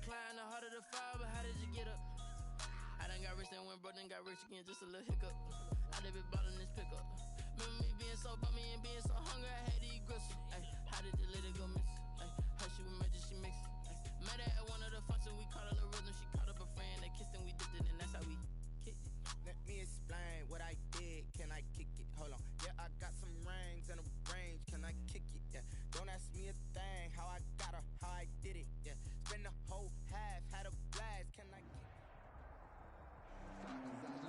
climb, the harder the fall, but how did you get up? I done got rich and went broke, then got rich again, just a little hiccup. I done been ballin' this pickup. Remember me being so bummy and being so hungry, I had to eat gristle. Ay, how did the lady go miss? Ay, how she was magic, she mixed. Met her at one of the functions, we caught a little rhythm. She caught up a friend, they kissed and we dipped it, and that's how we kicked it. Let me explain what I did. Can I kick it? Hold on. Yeah, I got some rings and a range. Can I kick it? Yeah. Don't ask me a thing. How I got her, how I did it. Yeah. Spend the whole half, had a blast. Can I kick it?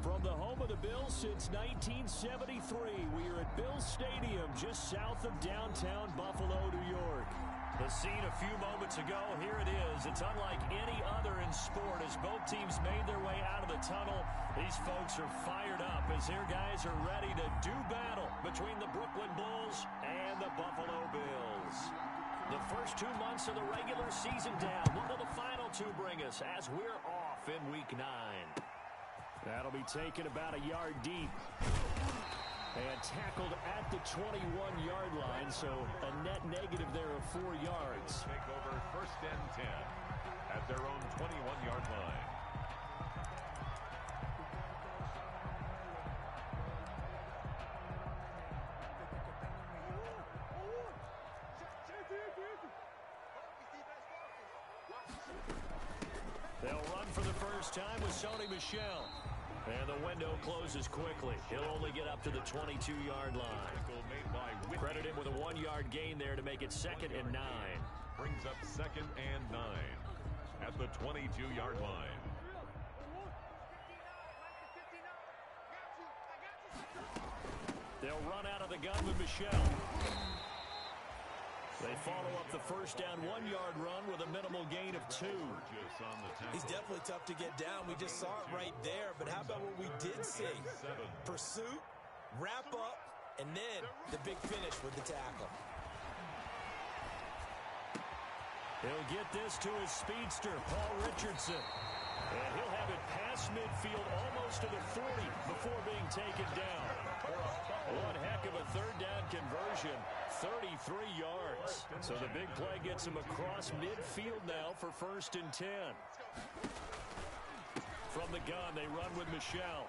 From the home of the Bills since 1973, we are at Bills Stadium, just south of downtown Buffalo, New York. The scene a few moments ago, here it is. It's unlike any other in sport as both teams made their way out of the tunnel. These folks are fired up as their guys are ready to do battle between the Brooklyn Bulls and the Buffalo Bills. The first 2 months of the regular season down. What will the final two bring us as we're off in Week 9? That'll be taken about a yard deep. And tackled at the 21-yard line, so a net negative there of 4 yards. Take over first and 10 at their own 21-yard line. They'll run for the first time with Sony Michel. And the window closes quickly. He'll only get up to the 22-yard line. Credit him with a 1-yard gain there to make it 2nd and 9. Brings up 2nd and 9 at the 22-yard line. They'll run out of the gun with Michel. They follow up the first down 1-yard run with a minimal gain of 2. He's definitely tough to get down. We just saw it right there. But how about what we did see? Pursuit, wrap up, and then the big finish with the tackle. He'll get this to his speedster, Paul Richardson. And he'll have it past midfield almost to the 40 before being taken down. One heck of a third down conversion, 33 yards. So the big play gets him across midfield now for 1st and 10. From the gun, they run with Michel.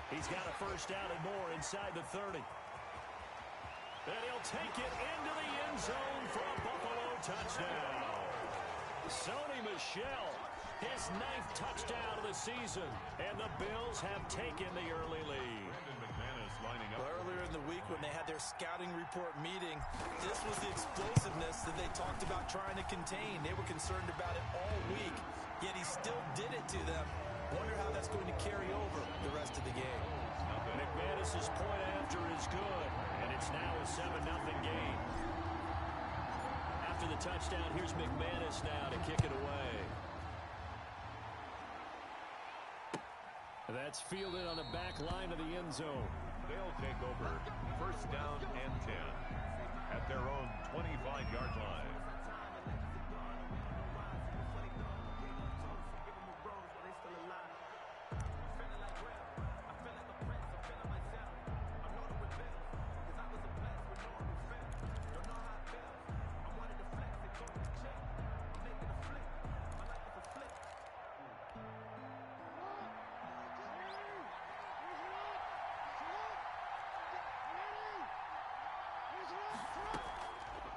He's got a first down and more inside the 30. And he'll take it into the end zone for a Buffalo touchdown. Sony Michel, his 9th touchdown of the season, and the Bills have taken the early lead. Well, earlier in the week when they had their scouting report meeting, this was the explosiveness that they talked about trying to contain. They were concerned about it all week, yet he still did it to them. Wonder how that's going to carry over the rest of the game. McManus's point after is good, and it's now a 7-0 game. After the touchdown, here's McManus now to kick it away. That's fielded on the back line of the end zone. They'll take over first down and 10 at their own 25-yard line.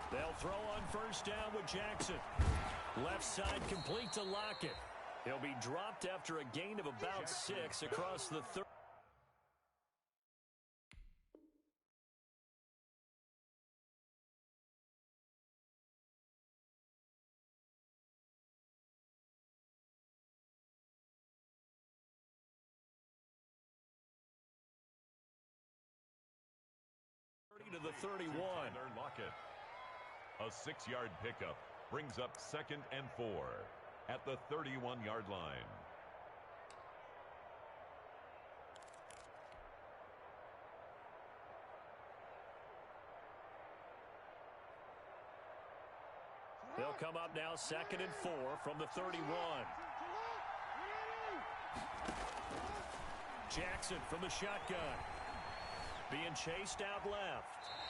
They'll throw on first down with Jackson. Left side complete to Lockett. He'll be dropped after a gain of about 6 across the 30. To the 31. Lockett. A 6-yard pickup brings up 2nd and 4 at the 31-yard line. They'll come up now 2nd and 4 from the 31. Jackson from the shotgun. Being chased out left.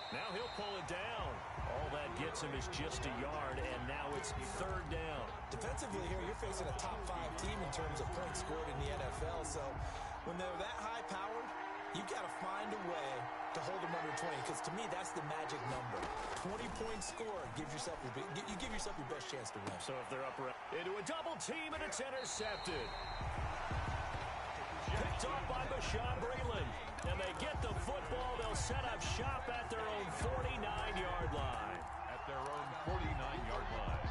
Now he'll pull it down. All that gets him is just a yard, and now it's 3rd down. Defensive Offensively here, you're facing a top 5 team in terms of points scored in the NFL. So when they're that high-powered, you've got to find a way to hold them under 20, because to me, that's the magic number. 20 points scored gives yourself you give yourself your best chance to win. So if they're up into a double team and it's intercepted. Picked off by Bashawn Breeland. And they get the football. They'll set up shop at their own 49-yard line. At their own 49-yard line.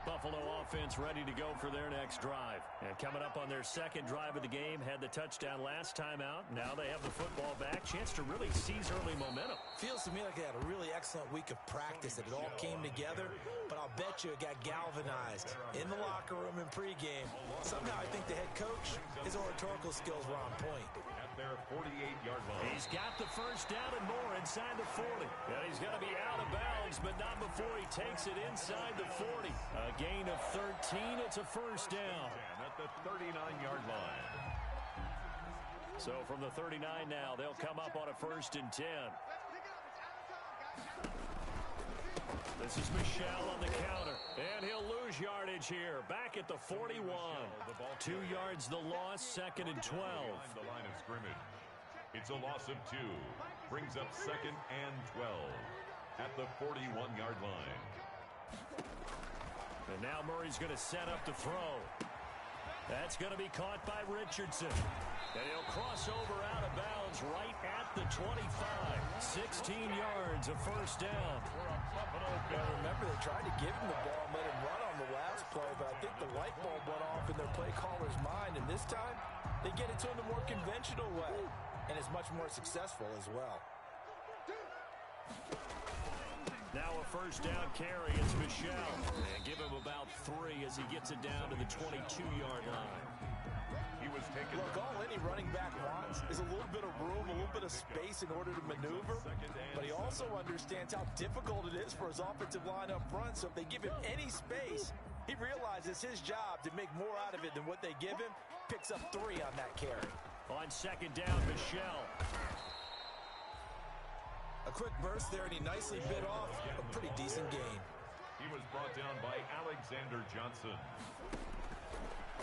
Buffalo offense ready to go for their next drive. And coming up on their second drive of the game, had the touchdown last time out. Now they have the football back. Chance to really seize early momentum. Feels to me like they had a really excellent week of practice, that it all came together. But I'll bet you it got galvanized in the locker room in pregame. Somehow I think the head coach, his oratorical skills were on point. At their 48-yard line. He's got the first down and more inside the 40. And he's going to be out of bounds, but not before he takes it inside the 40. A gain of 13. It's a first down. At the 39-yard line. So from the 39 now, they'll come up on a 1st and 10. This is Michel on the counter. And he'll lose yardage here. Back at the 41. 2 yards the loss, 2nd and 12. The line of scrimmage. It's a loss of 2. Brings up 2nd and 12. At the 41-yard line. And now Murray's going to set up to throw. That's going to be caught by Richardson. And he'll cross over out of bounds right at the 25. 16 yards, a first down. Well, remember, they tried to give him the ball and let him run on the last play, but I think the light bulb went off in their play caller's mind, and this time they get it to him the more conventional way, and it's much more successful as well. Now a first down carry. It's Michel. And give him about 3 as he gets it down to the 22-yard line. He was taken. Look, all any running back wants is a little bit of room, a little bit of space in order to maneuver. But he also understands how difficult it is for his offensive line up front. So if they give him any space, he realizes his job to make more out of it than what they give him. Picks up 3 on that carry. On 2nd down, Michel. A quick burst there, and he nicely bit off a pretty decent gain. He was brought down by Alexander Johnson.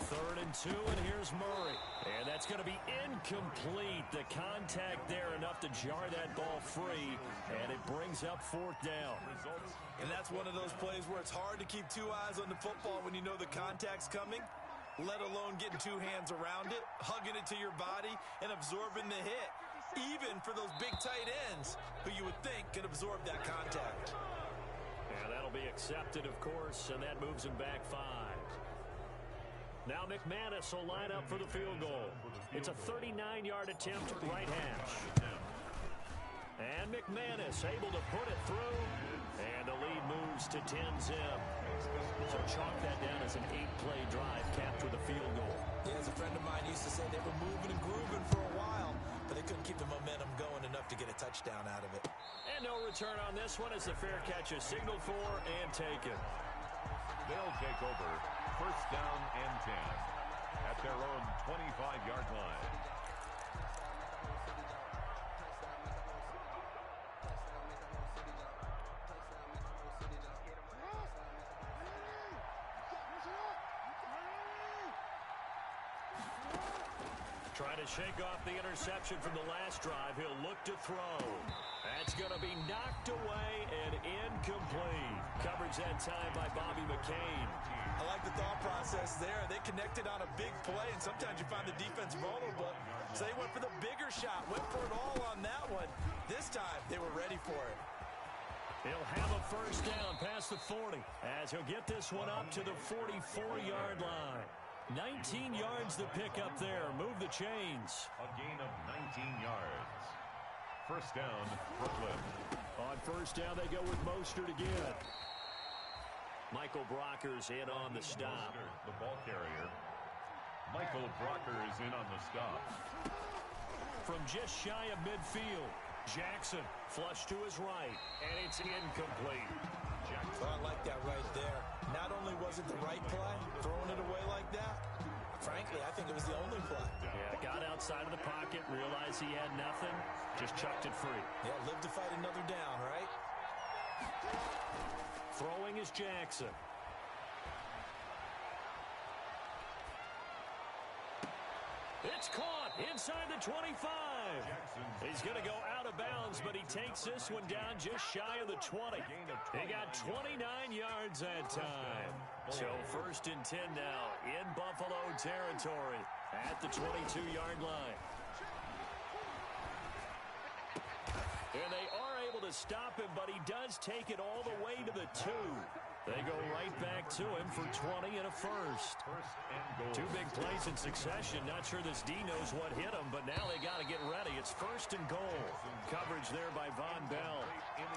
3rd and 2, and here's Murray. And that's going to be incomplete. The contact there enough to jar that ball free, and it brings up 4th down. And that's one of those plays where it's hard to keep 2 eyes on the football when you know the contact's coming, let alone getting 2 hands around it, hugging it to your body, and absorbing the hit. Even for those big tight ends who you would think could absorb that contact. And that'll be accepted, of course, and that moves him back 5. Now McManus will line up for the field goal. It's a 39-yard attempt, right hash. And McManus able to put it through, and the lead moves to 10-zip. So chalk that down as an 8-play drive capped with a field goal. Yeah, as a friend of mine used to say, they were moving and grooving for a while, but they couldn't keep the momentum going enough to get a touchdown out of it. And no return on this one as the fair catch is signaled for and taken. They'll take over 1st down and 10 at their own 25-yard line. Trying to shake off the interception from the last drive. He'll look to throw. That's going to be knocked away and incomplete. Coverage that time by Bobby McCain. I like the thought process there. They connected on a big play, and sometimes you find the defense vulnerable. So they went for the bigger shot, went for it all on that one. This time, they were ready for it. He'll have a first down past the 40 as he'll get this one up to the 44-yard line. 19 yards to pick up there. Move the chains. A gain of 19 yards. First down, Brooklyn. On first down, they go with Mostert again. Michael Brocker's in on the stop. The ball carrier. Michael Brocker is in on the stop. From just shy of midfield, Jackson flush to his right, and it's incomplete. Oh, I like that right there. Not only was it the right play, throwing it away like that, frankly, I think it was the only play. Yeah, got outside of the pocket, realized he had nothing, just chucked it free. Yeah, live to fight another down, right? Throwing is Jackson. It's caught inside the 25. He's going to go out of bounds, but he takes this one down just shy of the 20. He got 29 yards that time. So 1st and 10 now in Buffalo territory at the 22-yard line. And they are able to stop him, but he does take it all the way to the 2. They go right back to him for 20 and a first. 2 big plays in succession. Not sure this D knows what hit him, but now they got to get ready. It's 1st and goal. Coverage there by Von Bell.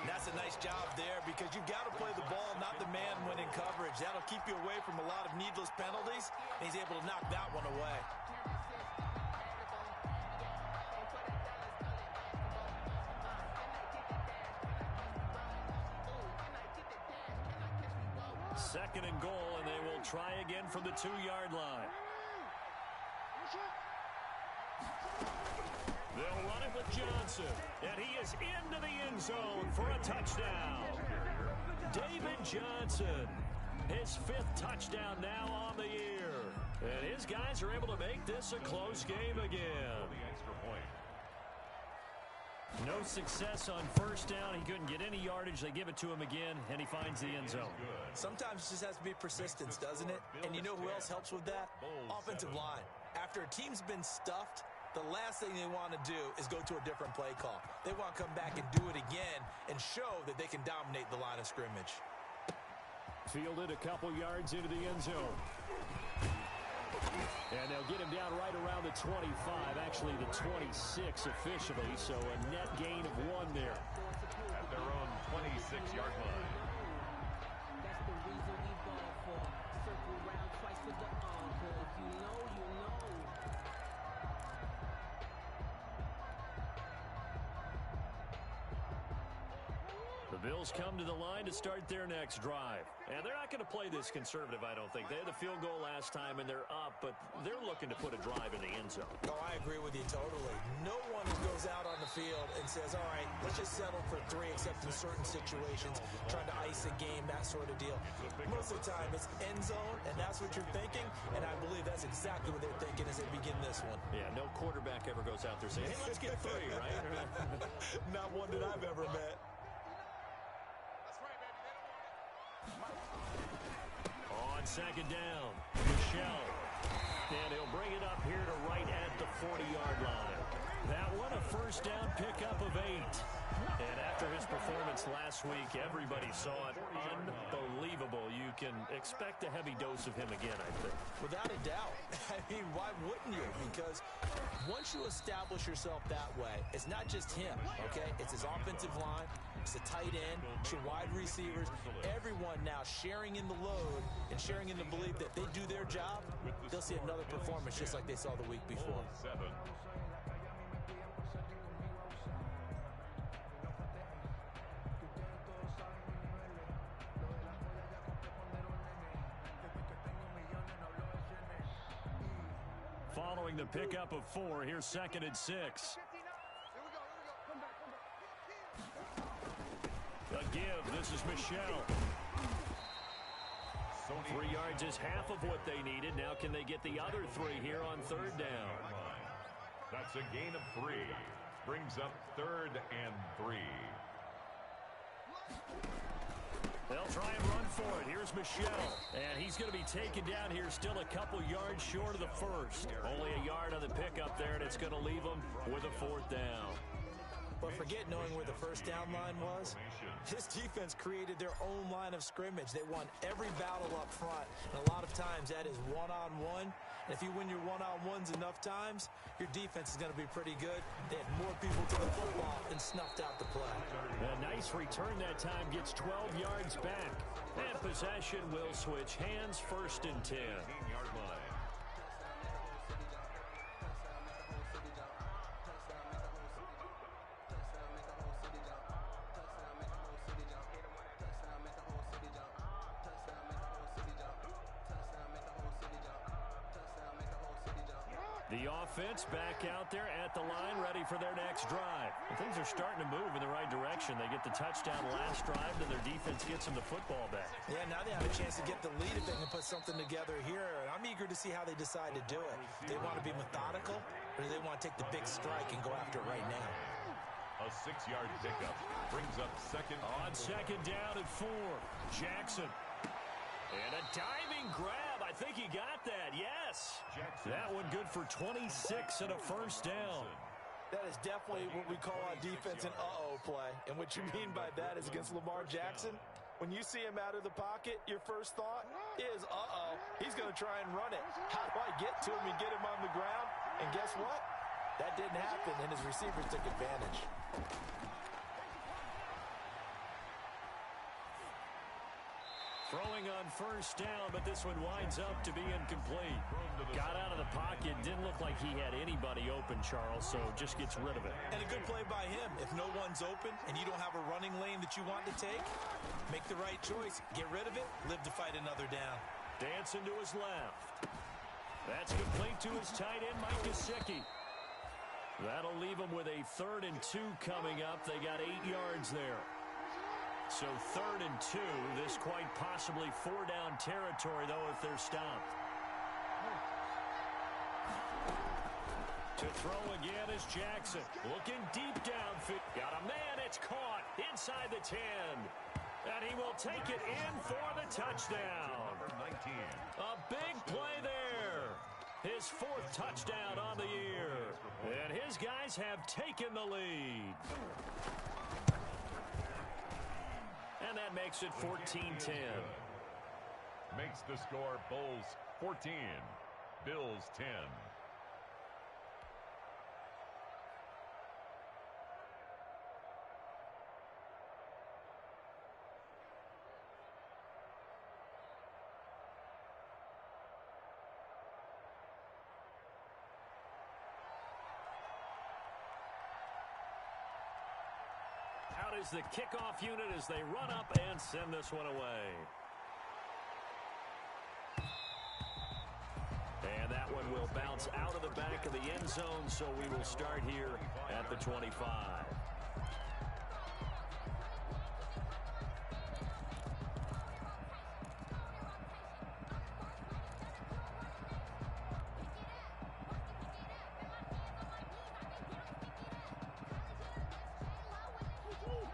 That's a nice job there because you've got to play the ball, not the man when in coverage. That'll keep you away from a lot of needless penalties, and he's able to knock that one away. Second and goal, and they will try again from the 2-yard line. They'll run it with Johnson, and he is into the end zone for a touchdown. David Johnson, his 5th touchdown now on the year. And his guys are able to make this a close game again. No success on 1st down. He couldn't get any yardage. They give it to him again, and he finds the end zone. Sometimes it just has to be persistence, doesn't it? And you know who else helps with that? Offensive line. After a team's been stuffed, the last thing they want to do is go to a different play call. They want to come back and do it again and show that they can dominate the line of scrimmage. Fielded a couple yards into the end zone. And they'll get him down right around the 25, actually the 26 officially, so a net gain of 1 there. At their own 26-yard line. That's the reason we ball for. Circle round twice to the encore. If you know, you know. The Bills come to the line to start their next drive. And they're not going to play this conservative, I don't think. They had the field goal last time, and they're up, but they're looking to put a drive in the end zone. Oh, I agree with you totally. No one goes out on the field and says, all right, let's just settle for 3, except in certain situations, trying to ice a game, that sort of deal. Most of the time, it's end zone, and that's what you're thinking, and I believe that's exactly what they're thinking as they begin this one. Yeah, no quarterback ever goes out there saying, hey, let's get 3, right? Not one that I've ever met. On 2nd down, Michelle. And he'll bring it up here to right at the 40-yard line. That one a 1st down pickup of 8. And after his performance last week, everybody saw it. Unbelievable. You can expect a heavy dose of him again, I think. Without a doubt. I mean, why wouldn't you? Because once you establish yourself that way, it's not just him, okay? It's his offensive line. It's the tight end. It's your wide receivers. Everyone now sharing in the load and sharing in the belief that they do their job, they'll see another performance just like they saw the week before. Following the pickup of 4, here's 2nd and 6. A give. This is Michelle. 3 yards is half of what they needed. Now can they get the other 3 here on 3rd down? That's a gain of 3. Brings up 3rd and 3. They'll try and run for it. Here's Michelle. And he's going to be taken down here still a couple yards short of the 1st. Only a yard on the pickup there, and it's going to leave them with a 4th down. But forget knowing where the 1st down line was. This defense created their own line of scrimmage. They won every battle up front. And a lot of times that is one-on-one. And if you win your one-on-ones enough times, your defense is going to be pretty good. They had more people to the football and snuffed out the play. A nice return that time, gets 12 yards back. And possession will switch hands, 1st and 10. 15-yard line. The offense back out there at the line, ready for their next drive. And things are starting to move in the right direction. They get the touchdown last drive, and their defense gets them the football back. Yeah, now they have a chance to get the lead if they can put something together here. And I'm eager to see how they decide to do it. Do they want to be methodical, or do they want to take the big strike and go after it right now? A 6-yard pickup brings up second. On second down and 4, Jackson. And a diving grab. I think he got that. Yes. Jackson. That one good for 26 and a first down. That is definitely what we call on defense an uh-oh play. And what you mean by that is against Lamar Jackson, when you see him out of the pocket, your first thought is, uh-oh, he's going to try and run it. How do I get to him and get him on the ground? And guess what? That didn't happen, and his receivers took advantage. Throwing on first down, but this one winds up to be incomplete. Got out of the pocket. Didn't look like he had anybody open, Charles, so just gets rid of it. And a good play by him. If no one's open and you don't have a running lane that you want to take, make the right choice. Get rid of it. Live to fight another down. Dancing to his left. That's complete to his tight end, Mike Gesicki. That'll leave him with a 3rd and 2 coming up. They got 8 yards there. So 3rd and 2, this quite possibly 4-down territory, though, if they're stopped. To throw again is Jackson. Looking deep downfield. Got a man, it's caught inside the 10. And he will take it in for the touchdown. Number 19. A big play there. His 4th touchdown on the year. And his guys have taken the lead. And that makes it 14-10. Makes the score Bulls 14, Bills 10. Out is the kickoff unit as they run up and send this one away. And that one will bounce out of the back of the end zone, so we will start here at the 25.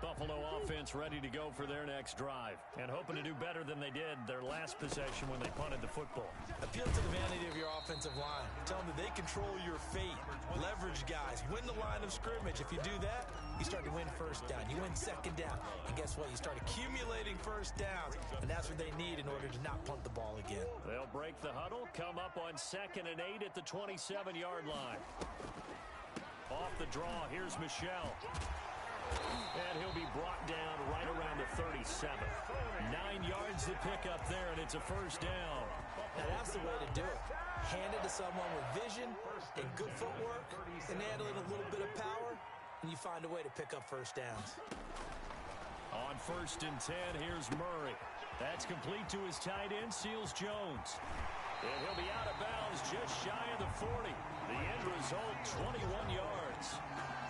Buffalo offense ready to go for their next drive and hoping to do better than they did their last possession when they punted the football. Appeal to the vanity of your offensive line. Tell them that they control your fate. Leverage guys. Win the line of scrimmage. If you do that, you start to win first down. You win second down. And guess what? You start accumulating first downs. And that's what they need in order to not punt the ball again. They'll break the huddle, come up on 2nd and 8 at the 27-yard line. Off the draw, here's Michel. And he'll be brought down right around the 37. 9 yards to pick up there, and it's a first down. Now that's the way to do it. Hand it to someone with vision and good footwork, and add a little bit of power, and you find a way to pick up first downs. On 1st and 10, here's Murray. That's complete to his tight end, Seals-Jones. And he'll be out of bounds just shy of the 40. The end result, 21 yards.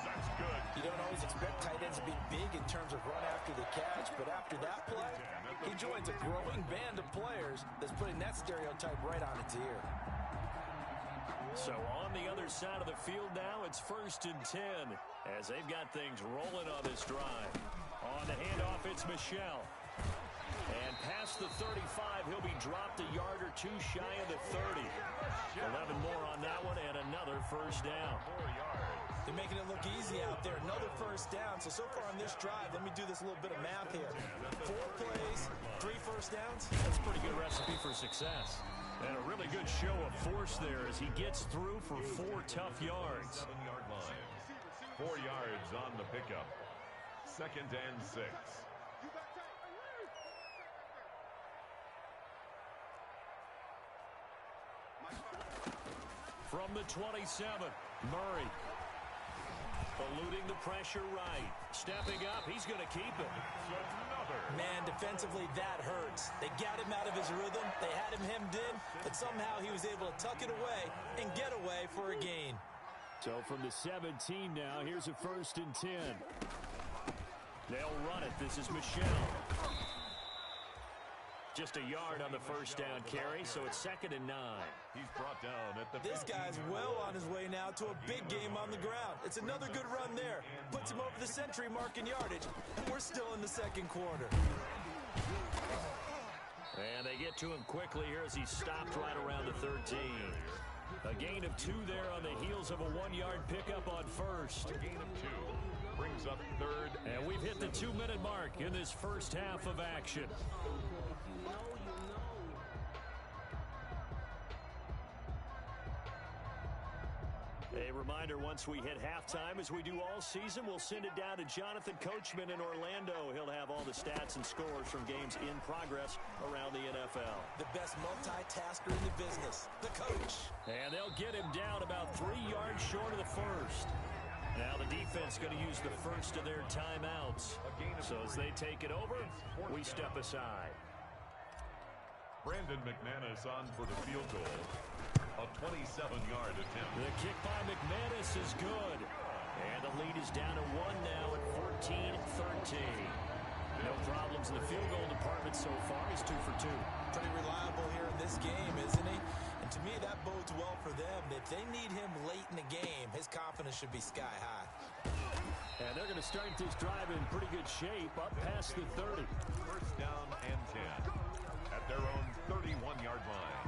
That's good. You don't always expect tight ends to be big in terms of run after the catch, but after that play, he joins a growing band of players that's putting that stereotype right on its ear. So on the other side of the field now, it's 1st and 10 as they've got things rolling on this drive. On the handoff, it's Michel. And past the 35, he'll be dropped a yard or 2 shy of the 30. 11 more on that one and another first down. 4 yards. They're making it look easy out there. Another first down. So far on this drive, let me do this little bit of math here. 4 plays, 3 first downs. That's a pretty good recipe for success. And a really good show of force there as he gets through for 4 tough yards. 7-yard line. 4 yards on the pickup. 2nd and 6. From the 27, Murray. Eluding the pressure right. Stepping up, he's going to keep it. Man, defensively, that hurts. They got him out of his rhythm. They had him hemmed in, but but somehow he was able to tuck it away and get away for a gain. So from the 17 now, here's a 1st and 10. They'll run it. This is Michelle. Just a yard on the first down carry, so it's 2nd and 9. He's brought down at the... This guy's well on his way now to a big game on the ground. It's another good run there. Puts him over the century mark in yardage, and we're still in the second quarter. And they get to him quickly here as he's stopped right around the 13. A gain of 2 there on the heels of a 1-yard pickup on first. A gain of 2 brings up 3rd. And we've hit the 2-minute mark in this first half of action. A reminder, once we hit halftime, as we do all season, we'll send it down to Jonathan Coachman in Orlando. He'll have all the stats and scores from games in progress around the NFL. The best multitasker in the business, the coach. And they'll get him down about 3 yards short of the first. Now the defense going to use the first of their timeouts. So as they take it over, we step aside. Brandon McManus on for the field goal. A 27-yard attempt. The kick by McManus is good. And the lead is down to 1 now at 14-13. No problems in the field goal department so far. He's 2 for 2. Pretty reliable here in this game, isn't he? And to me, that bodes well for them. If they need him late in the game, his confidence should be sky high. And they're going to start this drive in pretty good shape, up past the 30. First down and 10 at their own 31-yard line.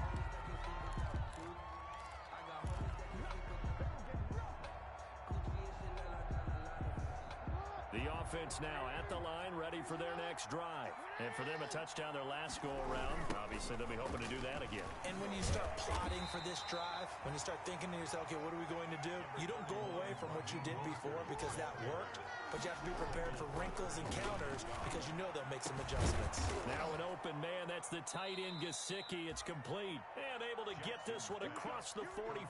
The offense now at the line, ready for their next drive. And for them, a touchdown their last go-around. Obviously, they'll be hoping to do that again. And when you start plotting for this drive, when you start thinking to yourself, okay, what are we going to do? You don't go away from what you did before because that worked, but you have to be prepared for wrinkles and counters because you know they'll make some adjustments. Now an open man, that's the tight end Gesicki. It's complete. And able to get this one across the 45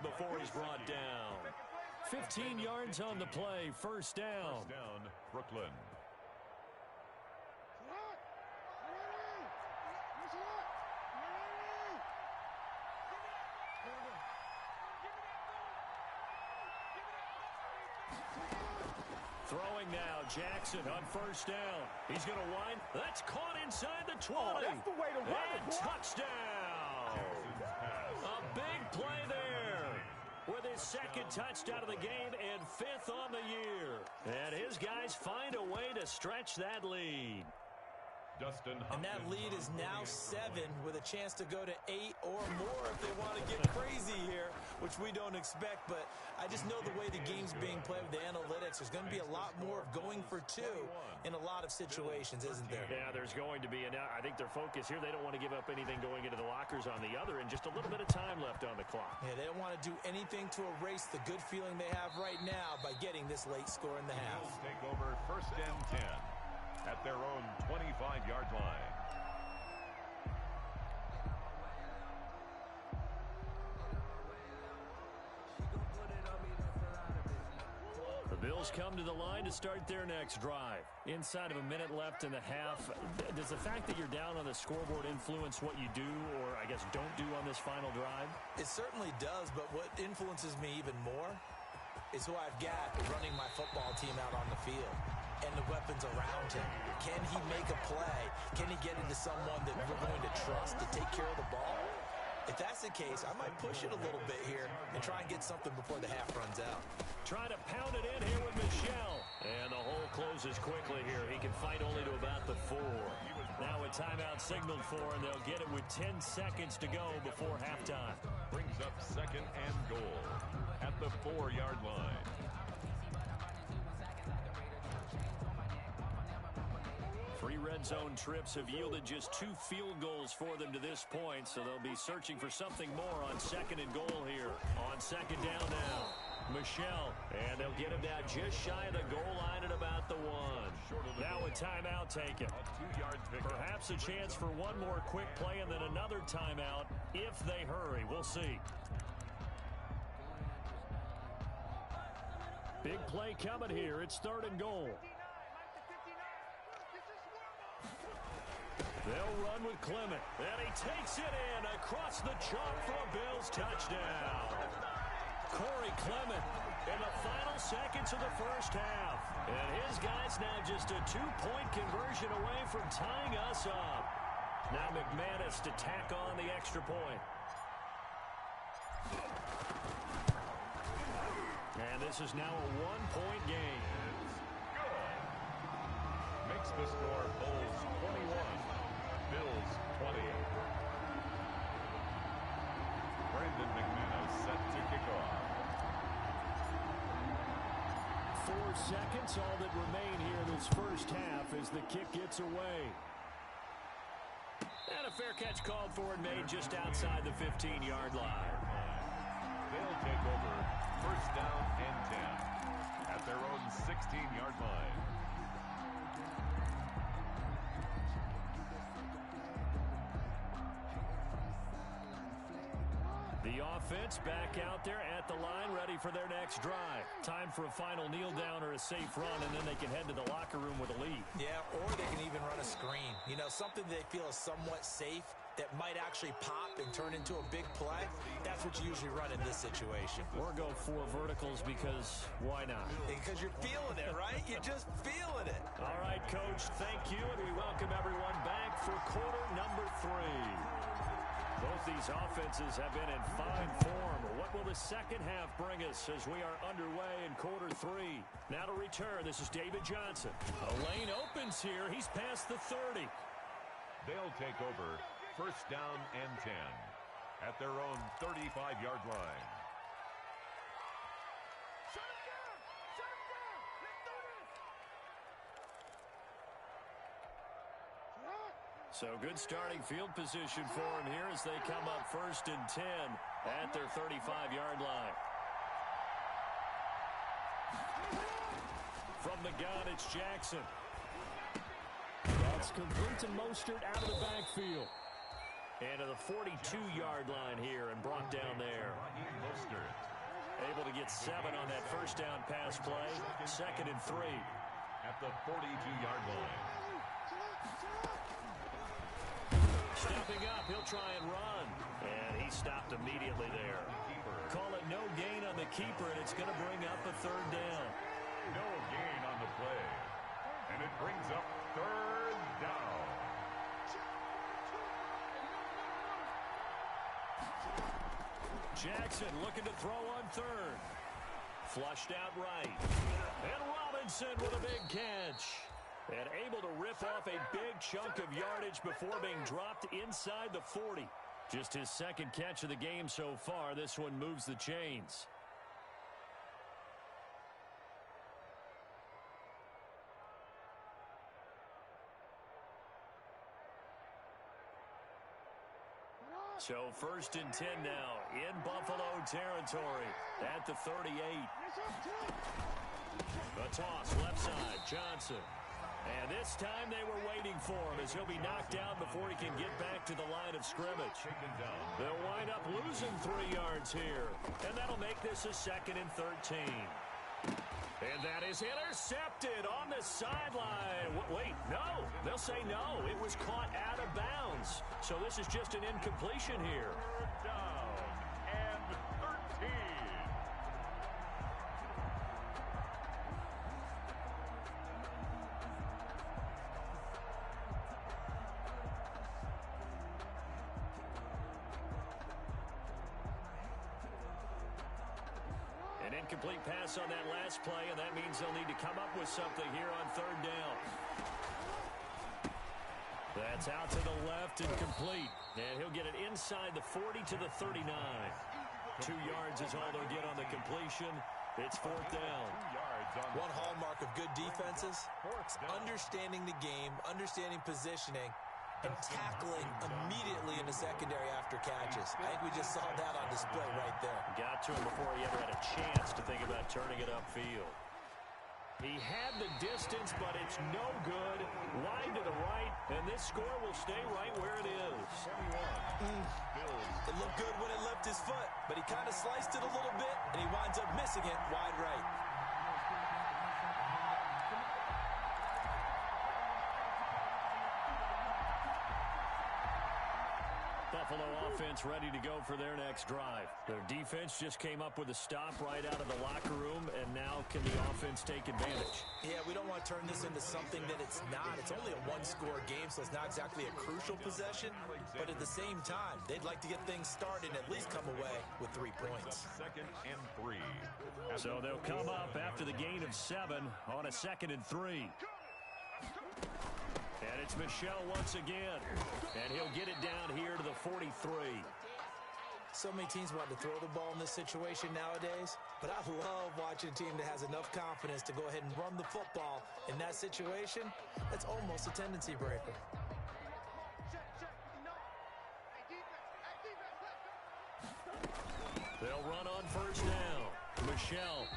before he's brought down. 15 yards on the play, first down. First down, Brooklyn. Throwing now, Jackson on first down. He's going to wind. That's caught inside the 20. Oh, that's the way to run it, and boy. Touchdown. A big play there. With his second touchdown of the game and 5th on the year. And his guys find a way to stretch that lead. And that lead is now 7 with a chance to go to 8 or more if they want to get crazy here, which we don't expect. But I just know the way the game's being played with the analytics, there's going to be a lot more of going for 2 in a lot of situations, isn't there? Yeah, there's going to be. And I think their focus here, they don't want to give up anything going into the lockers on the other, and just a little bit of time left on the clock. Yeah, they don't want to do anything to erase the good feeling they have right now by getting this late score in the half. Take over first and 10 at their own 25-yard line. The Bills come to the line to start their next drive. Inside of a minute left in the half, does the fact that you're down on the scoreboard influence what you do or, I guess, don't do on this final drive? It certainly does, but what influences me even more is who I've got running my football team out on the field and the weapons around him. Can he make a play? Can he get into someone that we're going to trust to take care of the ball? If that's the case, I might push it a little bit here and try and get something before the half runs out. Trying to pound it in here with Michelle. And the hole closes quickly here. He can fight only to about the 4. Now a timeout signaled for, and they'll get it with 10 seconds to go before halftime. Brings up second and goal at the 4-yard line. Three red zone trips have yielded just 2 field goals for them to this point, so they'll be searching for something more on second and goal here. On second down now, Michelle, and they'll get him down just shy of the goal line at about the 1. Now a timeout taken. A 2-yard pickup. Perhaps a chance for one more quick play and then another timeout if they hurry. We'll see. Big play coming here. It's third and goal. They'll run with Clement. And he takes it in across the chalk for a Bills touchdown. Corey Clement in the final seconds of the first half. And his guys now just a 2-point conversion away from tying us up. Now McManus to tack on the extra point. And this is now a 1-point game. Good. Makes the score Bulls 21, Bills 20. Brandon McManus set to kick off. 4 seconds, all that remain here in this first half as the kick gets away. And a fair catch called for and made just outside the 15-yard line. They'll take over first down and 10 at their own 16-yard line. The offense back out there at the line, ready for their next drive. Time for a final kneel down or a safe run, and then they can head to the locker room with a lead. Yeah, or they can even run a screen. You know, something they feel is somewhat safe that might actually pop and turn into a big play. That's what you usually run in this situation. Or go 4 verticals because why not? Because you're feeling it, right? You're just feeling it. All right, Coach, thank you, and we welcome everyone back for quarter number 3. Both these offenses have been in fine form. What will the second half bring us as we are underway in quarter 3? Now to return, this is David Johnson. A lane opens here. He's past the 30. They'll take over first down and 10 at their own 35-yard line. So good starting field position for him here as they come up first and 10 at their 35-yard line. From the gun, it's Jackson. That's complete to Mostert out of the backfield. And to the 42-yard line here and brought down there. Able to get 7 on that first down pass play. Second and 3. At the 42-yard line. Stepping up, he'll try and run. And he stopped immediately there. Call it no gain on the keeper, and it's going to bring up a third down. No gain on the play. And it brings up third down. Jackson looking to throw on third. Flushed out right. And Robinson with a big catch. And able to rip off a big chunk of yardage before being dropped inside the 40. Just his second catch of the game so far. This one moves the chains. So first and 10 now in Buffalo territory at the 38. A toss left side, Johnson. And this time they were waiting for him as he'll be knocked down before he can get back to the line of scrimmage. They'll wind up losing 3 yards here. And that'll make this a second and 13. And that is intercepted on the sideline. Wait, no. They'll say no. It was caught out of bounds. So this is just an incompletion here. Third down and 13. An incomplete pass on that last play, and that means they'll need to come up with something here on third down. That's out to the left and complete. And he'll get it inside the 40 to the 39. 2 yards is all they'll get on the completion. It's fourth down. One hallmark of good defenses, understanding the game, understanding positioning, and tackling immediately in the secondary after catches. I think we just saw that on display right there. Got to him before he ever had a chance to think about turning it upfield. He had the distance, but it's no good. Wide to the right, and this score will stay right where it is. It looked good when it left his foot, but he kind of sliced it a little bit, and he winds up missing it wide right. offense ready to go for their next drive. Their defense just came up with a stop right out of the locker room, and now can the offense take advantage? Yeah, we don't want to turn this into something that it's not. It's only a one-score game, so it's not exactly a crucial possession. But at the same time, they'd like to get things started and at least come away with 3 points. 2nd and 3. So they'll come up after the gain of 7 on a 2nd and 3. And it's Michel once again. And he'll get it down here to the 43. So many teams want to throw the ball in this situation nowadays, but I love watching a team that has enough confidence to go ahead and run the football. In that situation, that's almost a tendency breaker. They'll run on 1st down. Michel.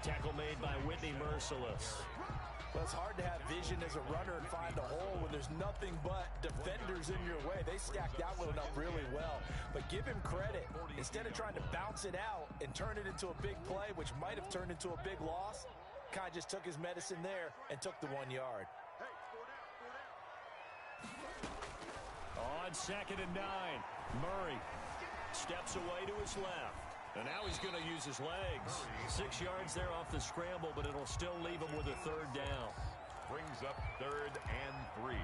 Tackle made by Whitney Merciless. Well, it's hard to have vision as a runner and find a hole when there's nothing but defenders in your way. They stacked that one up really well. But give him credit. Instead of trying to bounce it out and turn it into a big play, which might have turned into a big loss, Kai just took his medicine there and took the 1 yard. On 2nd and 9, Murray steps away to his left. And now he's going to use his legs. 6 yards there off the scramble, but it'll still leave him with a 3rd down. Brings up 3rd and 3.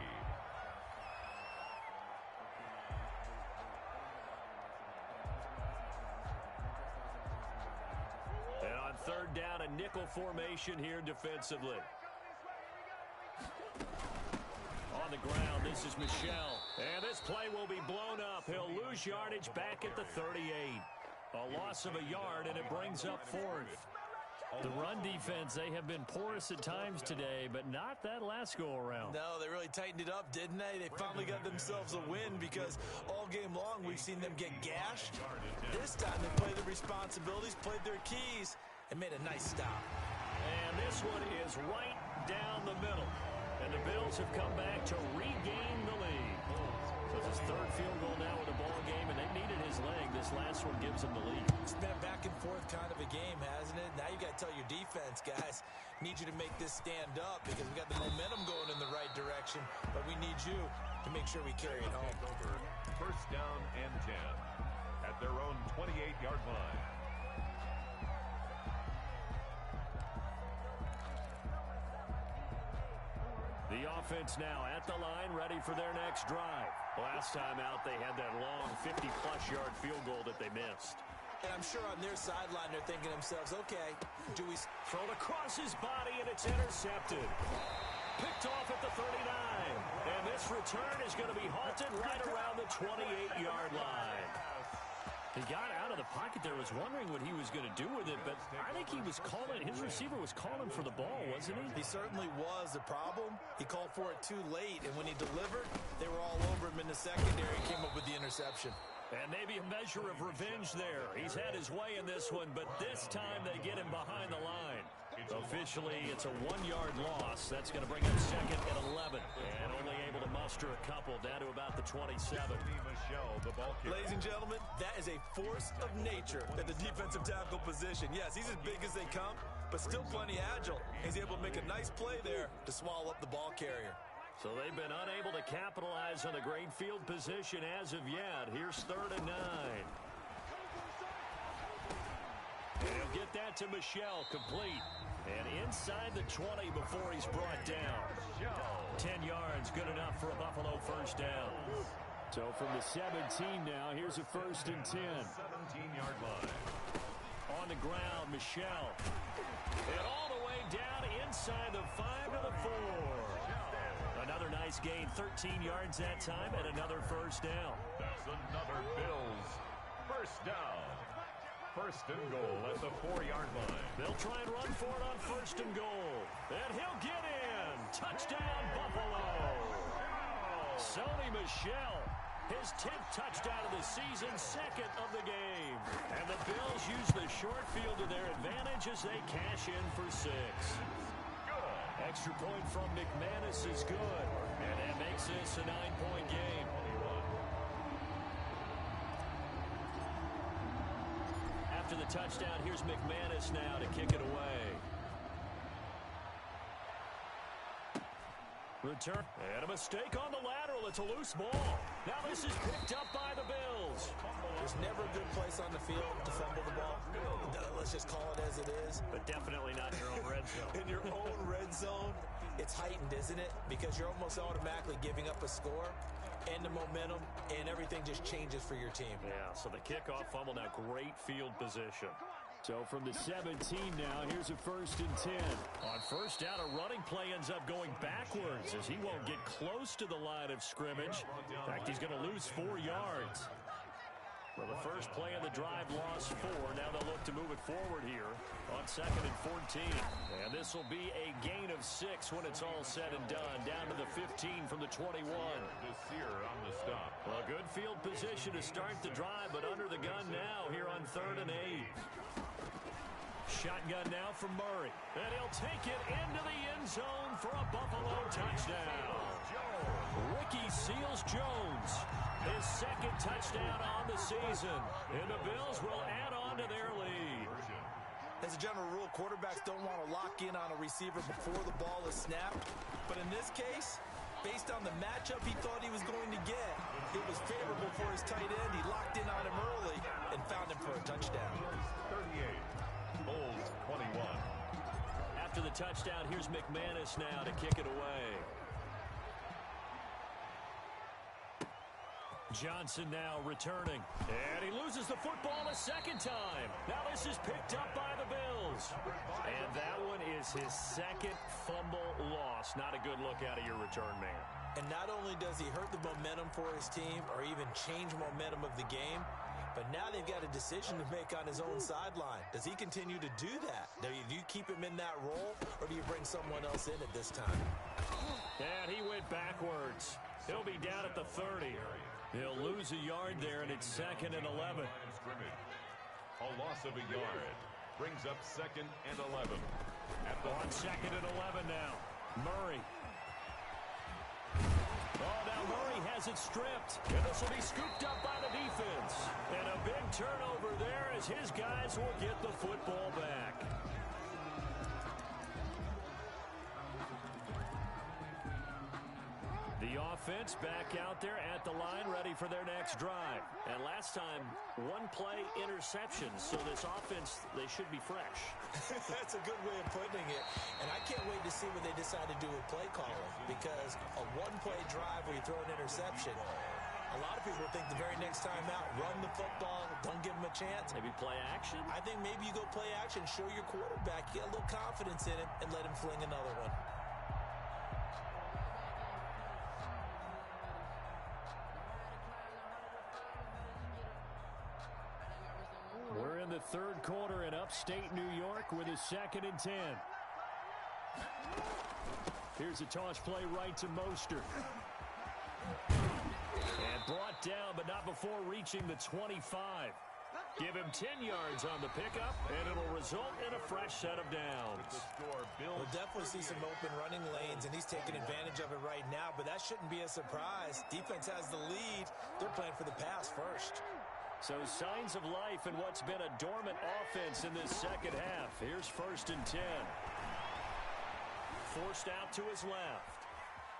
And on 3rd down, a nickel formation here defensively. On the ground, this is Michel. And this play will be blown up. He'll lose yardage back at the 38. A loss of a yard, and it brings up 4th. The run defense, they have been porous at times today, but not that last go-around. No, they really tightened it up, didn't they? They finally got themselves a win because all game long we've seen them get gashed. This time they played their responsibilities, played their keys, and made a nice stop. And this one is right down the middle. And the Bills have come back to regain the lead. So it's his 3rd field goal now in the ball game, and they needed his leg. This last one gives him the lead. It's been a back-and-forth kind of a game, hasn't it? Now you got to tell your defense, guys, need you to make this stand up because we got the momentum going in the right direction, but we need you to make sure we carry it home. 1st down and 10 at their own 28-yard line. The offense now at the line, ready for their next drive. Last time out, they had that long 50-plus yard field goal that they missed. And I'm sure on their sideline, they're thinking to themselves, okay, do we throw it across his body, and it's intercepted. Picked off at the 39. And this return is going to be halted right around the 28-yard line. He got out of the pocket there, was wondering what he was going to do with it, but I think he was calling, his receiver was calling for the ball, wasn't he? He certainly was. The problem, he called for it too late, and when he delivered, they were all over him in the secondary and came up with the interception. And maybe a measure of revenge there. He's had his way in this one, but this time they get him behind the line. Officially, it's a 1-yard loss. That's going to bring up 2nd and 11. And only able to muster a couple down to about the 27. Ladies and gentlemen, that is a force of nature at the defensive tackle position. Yes, he's as big as they come, but still plenty agile. He's able to make a nice play there to swallow up the ball carrier. So they've been unable to capitalize on a great field position as of yet. Here's 3rd and 9. And he'll get that to Michel, complete. And inside the 20 before he's brought down. 10 yards, good enough for a Buffalo 1st down. So from the 17 now, here's a 1st and 10. 17-yard line. On the ground, Michel. And all the way down inside the 5 to the 4. Another nice gain, 13 yards that time, and another 1st down. That's another Bills 1st down. 1st and goal at the 4-yard line. They'll try and run for it on 1st and goal. And he'll get in. Touchdown, Buffalo. Sony Michel, his 10th touchdown of the season, 2nd of the game. And the Bills use the short field to their advantage as they cash in for 6. Extra point from McManus is good. And that makes this a 9-point game. After the touchdown, here's McManus now to kick it away. Return. And a mistake on the lateral. It's a loose ball. Now this is picked up by the Bills. Jones. There's never a good place on the field to fumble the ball. Let's just call it as it is. But definitely not in your own red zone. In your own red zone, it's heightened, isn't it? Because you're almost automatically giving up a score and the momentum, and everything just changes for your team. Yeah, so the kickoff fumble, now great field position. So from the 17 now, here's a 1st and 10. On first down, a running play ends up going backwards as he won't get close to the line of scrimmage. In fact, he's going to lose 4 yards. Well, the first play of the drive lost 4. Now they'll look to move it forward here on 2nd and 14. And this will be a gain of 6 when it's all said and done. Down to the 15 from the 21. Desir on the stop. Well, good field position to start the drive, but under the gun now here on 3rd and 8. Shotgun now from Murray. And he'll take it into the end zone for a Buffalo touchdown. Ricky Seals-Jones, his 2nd touchdown on the season. And the Bills will add on to their lead. As a general rule, quarterbacks don't want to lock in on a receiver before the ball is snapped. But in this case, based on the matchup he thought he was going to get, it was favorable for his tight end. He locked in on him early and found him for a touchdown. 38. Bulls 21. After the touchdown, here's McManus now to kick it away. Johnson now returning. And he loses the football a 2nd time. Now this is picked up by the Bills. And that one is his 2nd fumble loss. Not a good look out of your return man. And not only does he hurt the momentum for his team or even change momentum of the game, but now they've got a decision to make on his own sideline. Does he continue to do that? Do you keep him in that role, or do you bring someone else in at this time? And he went backwards. He'll be down at the 30. He'll lose a yard there, and it's 2nd and 11. A loss of a yard brings up 2nd and 11. On 2nd and 11 now. Murray. Oh, now Murray has it stripped. And this will be scooped up by the defense. And a big turnover there as his guys will get the football back. The offense back out there at the line, ready for their next drive. And last time, 1-play interception. So this offense, they should be fresh. That's a good way of putting it. And I can't wait to see what they decide to do with play calling. Because a 1-play drive where you throw an interception, a lot of people think the very next time out, run the football, don't give them a chance. Maybe play action? I think maybe you go play action, show your quarterback, get a little confidence in him, and let him fling another one. We're in the 3rd quarter in upstate New York with a 2nd and 10. Here's a toss play right to Mostert. And brought down, but not before reaching the 25. Give him 10 yards on the pickup, and it'll result in a fresh set of downs. We'll definitely see some open running lanes, and he's taking advantage of it right now, but that shouldn't be a surprise. Defense has the lead. They're playing for the pass first. So signs of life in what's been a dormant offense in this 2nd half. Here's 1st and 10. Forced out to his left.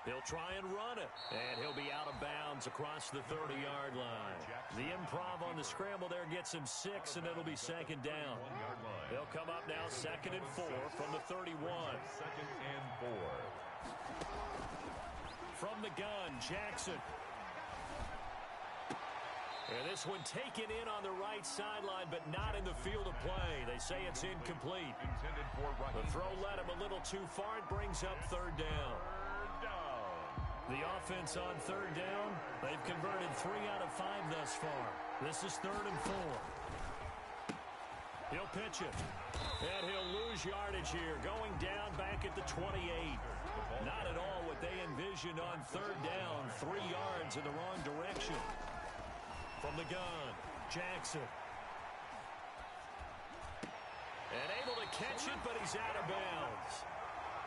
He'll try and run it, and he'll be out of bounds across the 30-yard line. The improv on the scramble there gets him 6, and it'll be 2nd down. They'll come up now 2nd and 4 from the 31. 2nd and 4. From the gun, Jackson. And this one taken in on the right sideline, but not in the field of play. They say it's incomplete. The throw led him a little too far. It brings up 3rd down. The offense on 3rd down, they've converted 3 out of 5 thus far. This is 3rd and 4. He'll pitch it. And he'll lose yardage here, going down back at the 28. Not at all what they envisioned on 3rd down. 3 yards in the wrong direction. From the gun, Jackson. And able to catch it, but he's out of bounds.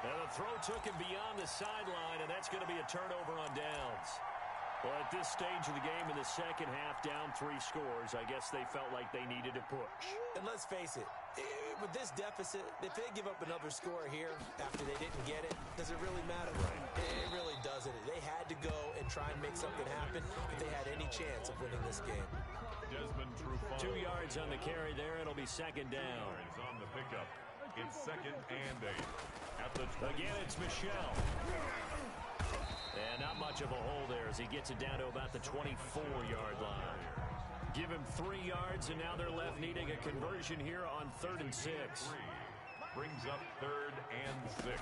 And the throw took him beyond the sideline, and that's going to be a turnover on downs. Well, at this stage of the game in the 2nd half, down 3 scores, I guess they felt like they needed to push. And let's face it, with this deficit, if they give up another score here after they didn't get it, does it really matter? Right. It really doesn't. They had to go and try and make something happen if they had any chance of winning this game. yards on the carry there. It'll be second down. It's on the pickup. It's 2nd and 8. At the Again, it's Michel. And not much of a hole there as he gets it down to about the 24-yard line. Give him 3 yards, and now they're left needing a conversion here on 3rd and 6. Brings up 3rd and 6.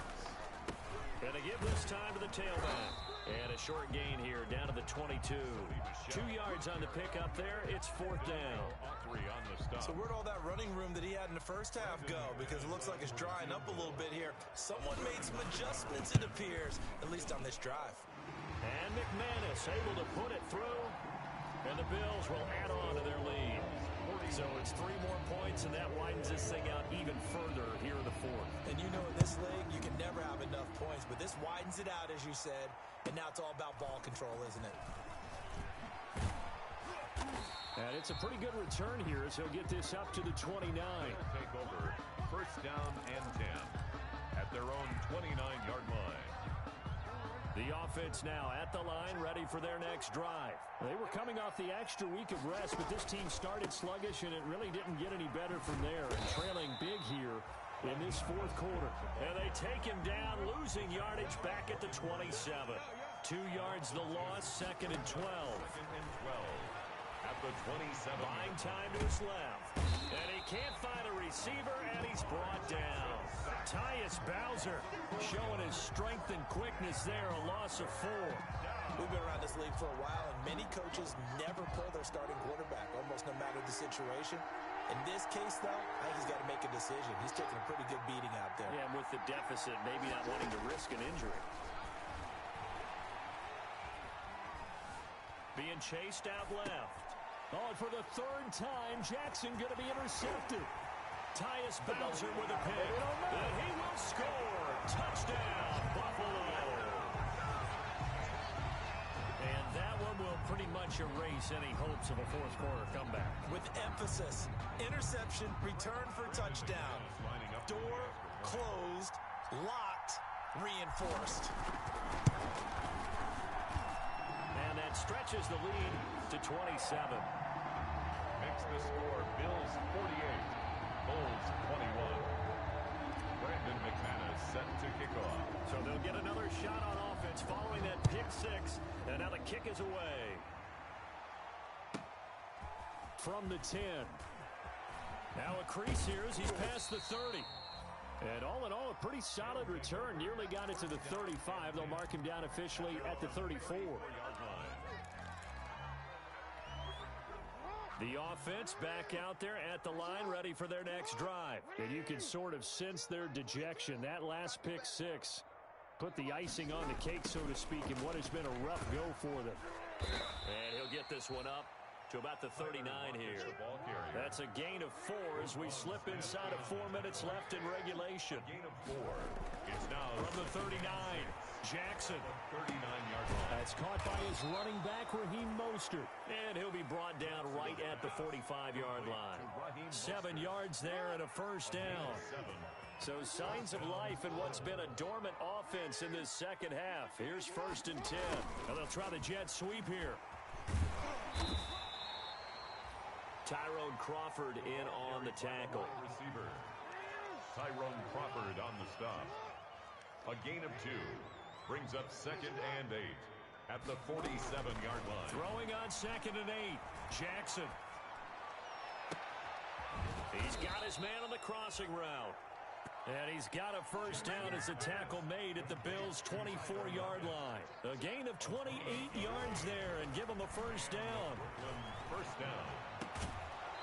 And they give this time to the tailback. And a short gain here down to the 22. 2 yards on the pickup there. It's 4th down. So where'd all that running room that he had in the first half go? Because it looks like it's drying up a little bit here. Someone made some adjustments, it appears, at least on this drive. And McManus able to put it through. And the Bills will add on to their lead. So it's 3 more points, and that widens this thing out even further here in the 4th. And you know in this league, you can never have enough points, but this widens it out, as you said, and now it's all about ball control, isn't it? And it's a pretty good return here as he'll get this up to the 29. Take over 1st down and 10 at their own 29-yard line. The offense now at the line, ready for their next drive. They were coming off the extra week of rest, but this team started sluggish, and it really didn't get any better from there. And trailing big here in this 4th quarter. And they take him down, losing yardage back at the 27. 2 yards the loss, 2nd and 12. 2nd and 12 at the 27. Buying time to his left. And he can't find a receiver, and he's brought down. Tyus Bowser showing his strength and quickness there, a loss of 4. We've been around this league for a while, and many coaches never pull their starting quarterback, almost no matter the situation. In this case, though, I think he's got to make a decision. He's taking a pretty good beating out there. Yeah, and with the deficit, maybe not wanting to risk an injury. Being chased out left. Oh, and for the 3rd time, Jackson going to be intercepted. Tyus Bowser with a pick. And he will score. Touchdown, Buffalo. And that one will pretty much erase any hopes of a 4th quarter comeback. With emphasis, interception, return for touchdown. Door closed, locked, reinforced. And that stretches the lead to 27. Makes the score Bills 48, Bulls 21. Brandon McManus set to kick off. So they'll get another shot on offense following that pick 6. And now the kick is away. From the 10. Now a crease here as he's past the 30. And all in all, a pretty solid return. Nearly got it to the 35. They'll mark him down officially at the 34. The offense back out there at the line, ready for their next drive. And you can sort of sense their dejection. That last pick 6 put the icing on the cake, so to speak, in what has been a rough go for them. And he'll get this one up to about the 39 here. That's a gain of 4 as we slip inside of 4 minutes left in regulation. Gain of 4. It's now from the 39. Jackson. 39-yard line. That's caught by his running back, Raheem Mostert. And he'll be brought down right at the 45-yard line. 7 yards there and a 1st down. So signs of life in what's been a dormant offense in this 2nd half. Here's 1st and 10. And they'll try the jet sweep here. Tyrone Crawford in on the tackle. Receiver. Tyrone Crawford on the stop. A gain of 2. Brings up 2nd and 8 at the 47-yard line. Throwing on 2nd and 8. Jackson. He's got his man on the crossing route. And he's got a 1st down as a tackle made at the Bills' 24-yard line. A gain of 28 yards there and give him a 1st down. 1st down.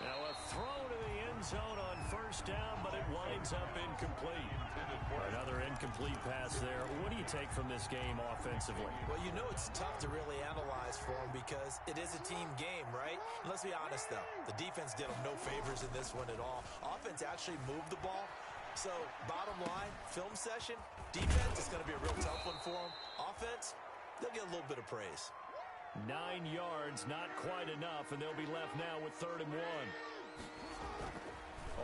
Now a throw to the end zone on 1st down, but it winds up incomplete. Another incomplete pass there. What do you take from this game offensively? Well, you know it's tough to really analyze for them because it is a team game, right? Let's be honest, though. The defense did them no favors in this one at all. Offense actually moved the ball. So, bottom line, film session, defense is going to be a real tough one for them. Offense, they'll get a little bit of praise. 9 yards, not quite enough, and they'll be left now with 3rd and 1.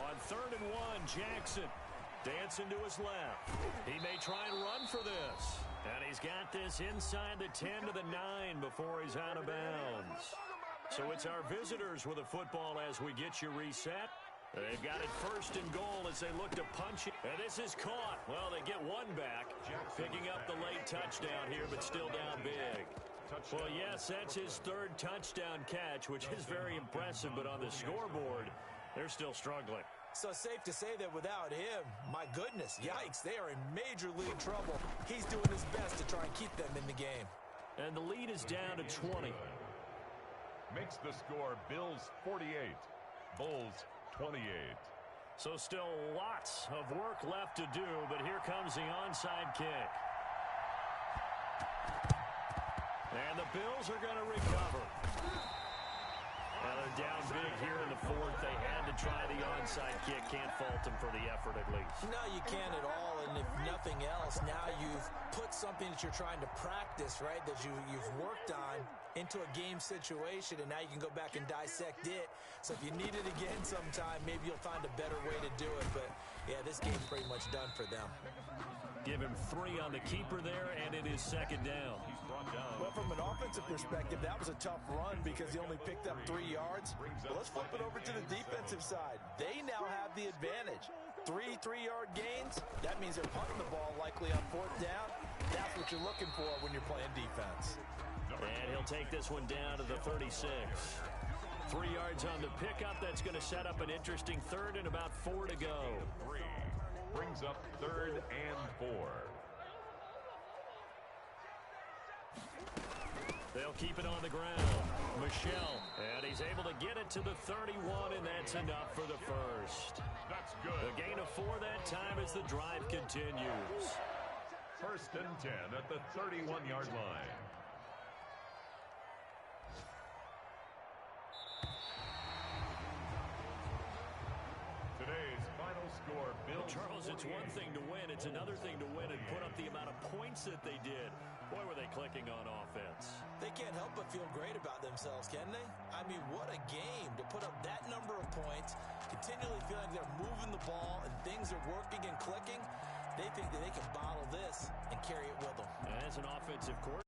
On 3rd and 1, Jackson dancing to his left. He may try and run for this. And he's got this inside the 10 to the 9 before he's out of bounds. So it's our visitors with a football as we get you reset. They've got it first and goal as they look to punch it. And this is caught. Well, they get one back, picking up the late touchdown here, but still down big. Well, yes, that's his third touchdown catch, which is very impressive, but on the scoreboard, they're still struggling. So safe to say that without him, my goodness, yikes, they are in major league trouble. He's doing his best to try and keep them in the game. And the lead is down to 20. Makes the score Bills 48, Bulls 28. So still lots of work left to do, but here comes the onside kick. And the Bills are going to recover. Well, they're down big here in the fourth. They had to try the onside kick. Can't fault them for the effort at least. No, you can't at all. And if nothing else, now you've put something that you're trying to practice, right, that you've worked on into a game situation, and now you can go back and dissect it. So if you need it again sometime, maybe you'll find a better way to do it. But, yeah, this game's pretty much done for them. Give him 3 on the keeper there, and it is second down. Well, from an offensive perspective, that was a tough run because he only picked up 3 yards. Well, let's flip it over to the defensive side. They now have the advantage. 3 3-yard gains, that means they're punting the ball likely on 4th down. That's what you're looking for when you're playing defense. And he'll take this one down to the 36. 3 yards on the pickup. That's going to set up an interesting third and about 4 to go. 3 brings up 3rd and 4. They'll keep it on the ground. Michel, and he's able to get it to the 31, and that's enough for the first. That's good. A gain of 4 that time as the drive continues. 1st and 10 at the 31-yard line. Today's final score, Bills. Charles, it's one thing to win. It's another thing to win and put up the amount of points that they did. Boy, were they clicking on offense. They can't help but feel great about themselves, can they? I mean, what a game to put up that number of points, continually feeling they're moving the ball and things are working and clicking. They think that they can bottle this and carry it with them. As an offensive coordinator,